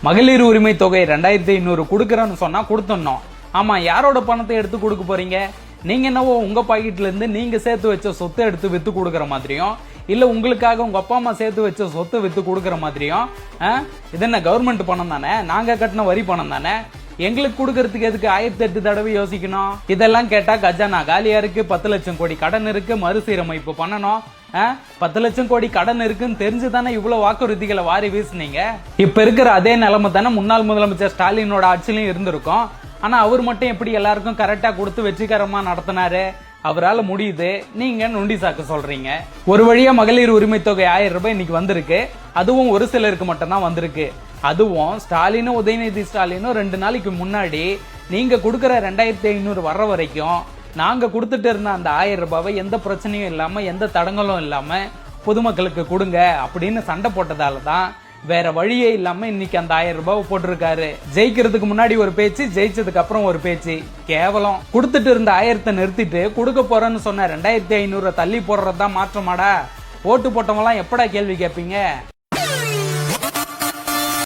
மகளிர் உரிமை தொகை 2500 கொடுக்கறேன்னு சொன்னா கொடுத்துடணும். ஆமா, யாரோட பணத்தை எடுத்து கொடுக்க போறீங்க? நீங்க என்னவோ உங்க பாக்கெட்ல இருந்து நீங்க சேர்த்து வச்ச சொத்தை எடுத்து வித்து கொடுக்கற மாதிரியும், இல்ல உங்களுக்காக உங்க அப்பா அம்மா சேர்த்து வச்ச சொத்தை வித்து கொடுக்கற மாதிரியும். இது என்ன கவர்மெண்ட் பணம் தானே? நாங்க கட்டின வரி பணம் தானே? எங்களுக்கு கொடுக்கறதுக்கு எதுக்கு 1008 தடவை யோசிக்கணும்? இதெல்லாம் கேட்டா கஜானா காலியா இருக்கு, 10 லட்சம் கோடி கடன் இருக்கு, மறுசீரமைப்பு பண்ணணும். 10 லட்சம் கோடி கடன் இருக்குன்னு தெரிஞ்சுதானே இவ்வளவு வாக்குறுதிகளை வாரி வீசுனீங்க. இப்ப இருக்கிற அதே நிலைமை தானே முன்னாள் முதலமைச்சர் ஸ்டாலினோட ஆட்சியிலும் இருந்திருக்கும். ஆனா அவர் மட்டும் எப்படி எல்லாருக்கும் கரெக்டா கொடுத்து வெற்றிகரமா நடத்தினாரு? அவரால் முடியுது, நீங்க நொண்டி சாக்கு சொல்றீங்க. ஒரு வழியா மகளிர் உரிமை தொகை 1000 ரூபாய் இன்னைக்கு வந்திருக்கு. அதுவும் ஒரு சிலருக்கு மட்டும் தான் வந்திருக்கு. அதுவும் ஸ்டாலினும் உதயநிதி ஸ்டாலினும் 2 நாளைக்கு முன்னாடி நீங்க கொடுக்கற 2500 வர்ற வரைக்கும் நாங்க கொடுத்துட்டு இருந்த அந்த 1000 ரூபாவை எந்த பிரச்சனையும் இல்லாம எந்த தடங்களும் இல்லாம பொதுமக்களுக்கு கொடுங்க அப்படின்னு சண்டை போட்டதால தான் வேற வழியே இல்லாம இன்னைக்கு அந்த 1000 ரூபாவை போட்டிருக்காரு. ஜெயிக்கிறதுக்கு முன்னாடி ஒரு பேச்சு, ஜெயிச்சதுக்கு அப்புறம் ஒரு பேச்சு. கேவலம். கொடுத்துட்டு இருந்த 1000 நிறுத்திட்டு கொடுக்க போறேன்னு சொன்ன 2500 தள்ளி போடுறதுதான் மாற்றமாடா? ஓட்டு போட்டவங்களாம் எப்படா கேள்வி கேட்பீங்க?